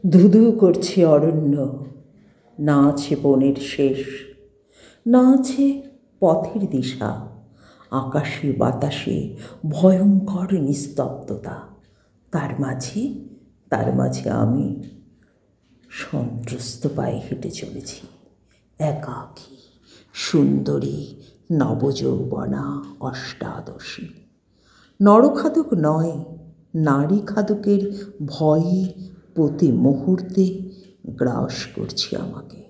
ধুধু করছে অরণ্য, না আছে বনের শেষ, না আছে পথের দিশা। আকাশে বাতাসে ভয়ঙ্কর নিস্তব্ধতা। তার মাঝে আমি সন্ত্রস্ত পায়ে হেঁটে চলেছি, একাকী, সুন্দরী, নবযৌবনা, অষ্টাদশী। নরখাদক নয়, নারী খাদকের ভয়ে প্রতি মুহূর্তে গ্রাস করছে আমাকে।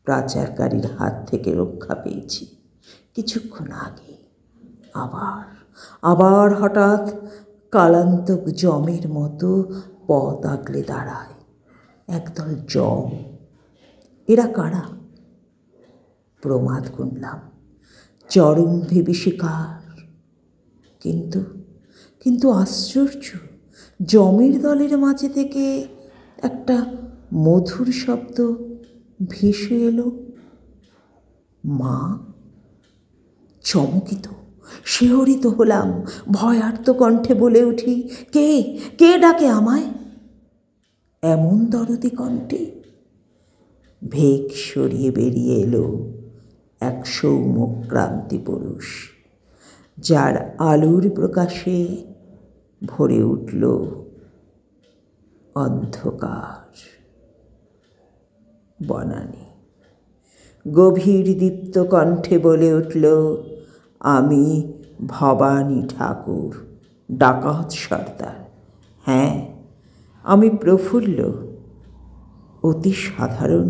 পাচারকারীর হাত থেকে রক্ষা পেয়েছি কিছুক্ষণ আগে। আবার হঠাৎ কালান্তক যমের মতো পথ আগলে দাঁড়ায় একদল যম। এরা কারা? প্রমাদ গুনলাম, চরম বিভীষিকার। কিন্তু আশ্চর্য, যমের দলের মাঝে থেকে একটা মধুর শব্দ ভেসে এলো, মা। চমকিত, শিহরিত হলাম, ভয়ার্ত কণ্ঠে বলে উঠি, কে কে ডাকে আমায় এমন দরদি কণ্ঠে? ভেগ সরিয়ে বেরিয়ে এলো এক সৌম্যক্রান্তি পুরুষ, যার আলোর প্রকাশে ভরে উঠল অন্ধকার। বনানী গভীর দীপ্ত কণ্ঠে বলে উঠল, আমি ভবানী ঠাকুর, ডাকাত সর্দার। হ্যাঁ, আমি প্রফুল্ল, অতি সাধারণ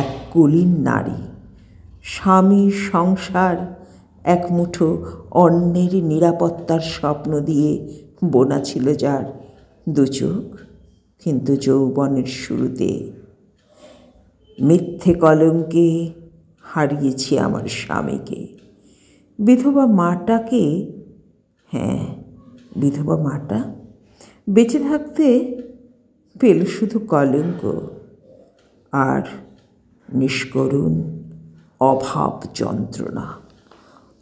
এক কুলীন নারী। স্বামী, সংসার, এক মুঠো অন্যের নিরাপত্তার স্বপ্ন দিয়ে বোনা ছিল যার দুচোখ। কিন্তু যৌবনের শুরুতে মিথ্যে কলঙ্কে হারিয়েছি আমার স্বামীকে। বিধবা মাটাকে, হ্যাঁ, বিধবা মাটা বেঁচে থাকতে পেল শুধু কলঙ্ক আর নিষ্করুণ অভাব যন্ত্রণা।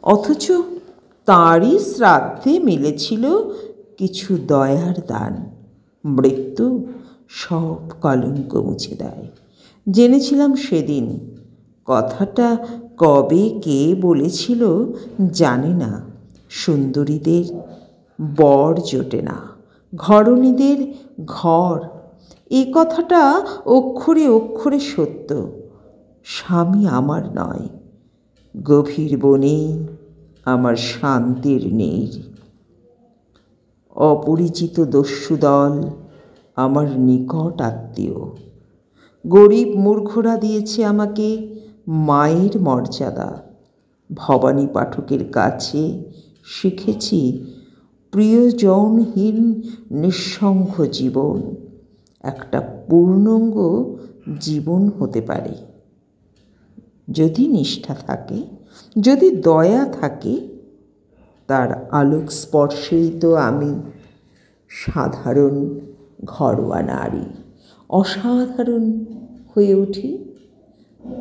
অথচ তাঁরই শ্রাদ্ধে মিলেছিল কিছু দয়ার দান। মৃত্যু সব কলঙ্ক মুছে দেয়। জেনেছিলাম সেদিন। কথাটা কবে কে বলেছিল জানি না। সুন্দরীদের বর জোটে না, ঘরণীদের ঘর। এ কথাটা অক্ষরে অক্ষরে সত্য। স্বামী আমার নয়, গভীর বনে আমার শান্তির নীড়। অপরিচিত দস্যুদল আমার নিকট আত্মীয়। গরিব মূর্খরা দিয়েছে আমাকে মায়ের মর্যাদা। ভবানী পাঠকের কাছে শিখেছি প্রিয়জনহীন নিঃসঙ্গ জীবন একটা পূর্ণাঙ্গ জীবন হতে পারে, যদি নিষ্ঠা থাকে, যদি দয়া থাকে। তার আলোক স্পর্শেই তো আমি সাধারণ ঘরোয়া নারী অসাধারণ হয়ে উঠি।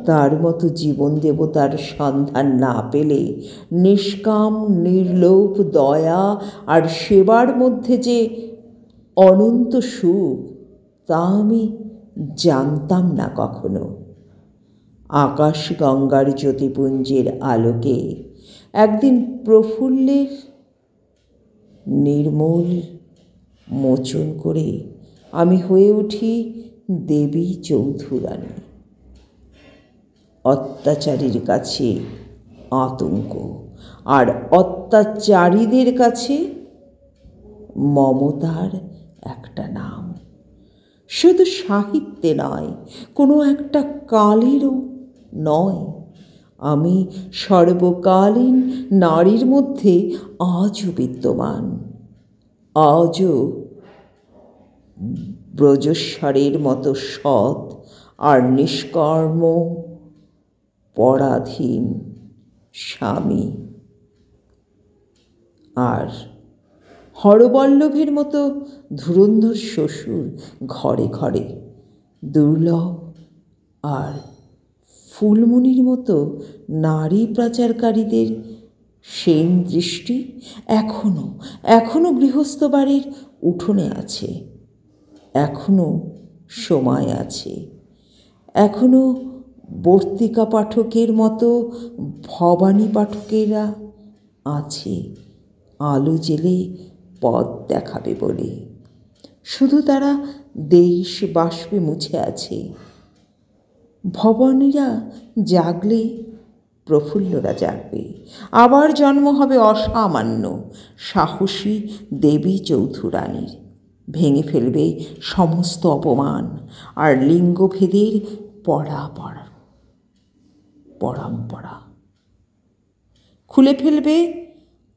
তার মতো জীবন দেবতার সন্ধান না পেলে নিষ্কাম নির্লোভ দয়া আর সেবার মধ্যে যে অনন্ত সুখ, তা আমি জানতাম না কখনো। আকাশ গঙ্গার জ্যোতিপুঞ্জের আলোকে একদিন প্রফুল্লের নির্মল মোচন করে আমি হয়ে উঠি দেবী চৌধুরানী। অত্যাচারীর কাছে আতঙ্ক, আর অত্যাচারীদের কাছে মমতার একটা নাম। শুধু সাহিত্যে নয়, কোনো একটা কালেরও নয়। আমি সর্বকালীন নারীর মধ্যে আজও বিদ্যমান, আজও ব্রজস্বরের মতো সৎ আর নিষ্কর্ম পরাধীন স্বামী, আর হরবল্লভের মতো ধুরন্ধর শ্বশুর ঘরে ঘরে। দুর্লভ আর ফুলমণির মতো নারী পাচারকারীদের সেন দৃষ্টি এখনো গৃহস্থ বাড়ির উঠোনে আছে, এখনো সময় আছে। এখনো বর্তিকা পাঠকের মতো ভবানী পাঠকেরা আছে আলো জেলে পথ দেখাবে বলে। শুধু তারা দেশ বাষ্পে মুছে আছে। ভবানীরা জাগলে প্রফুল্লরা জাগবে। আবার জন্ম হবে অসামান্য সাহসী দেবী চৌধুরানীর। ভেঙে ফেলবে সমস্ত অপমান আর লিঙ্গভেদের পরম্পরা। খুলে ফেলবে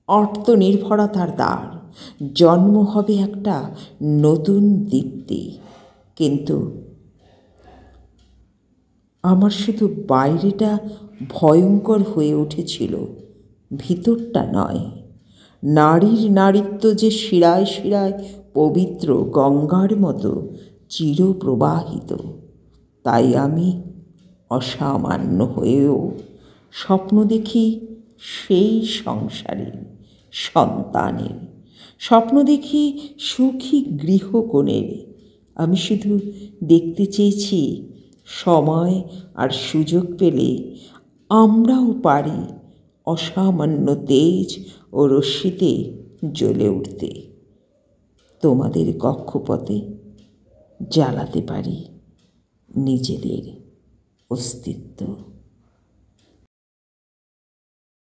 আত্মনির্ভরতার দ্বার। জন্ম হবে একটা নতুন দীপ্তি। কিন্তু আমার শুধু বাইরেটা ভয়ঙ্কর হয়ে উঠেছিল, ভিতরটা নয়। নারীর নারীত্ব যে শিরায় শিরায় পবিত্র গঙ্গার মতো চিরপ্রবাহিত। তাই আমি অসামান্য হয়েও স্বপ্ন দেখি সেই সংসারের, সন্তানের। স্বপ্ন দেখি সুখী গৃহকোণের। আমি শুধু দেখতে চেয়েছি সময় আর সুযোগ পেলে আমরাও পারি অসামান্য তেজ ও রশ্মিতে জ্বলে উঠতে। তোমাদের কক্ষপথে জ্বালাতে পারি নিজেদের অস্তিত্ব।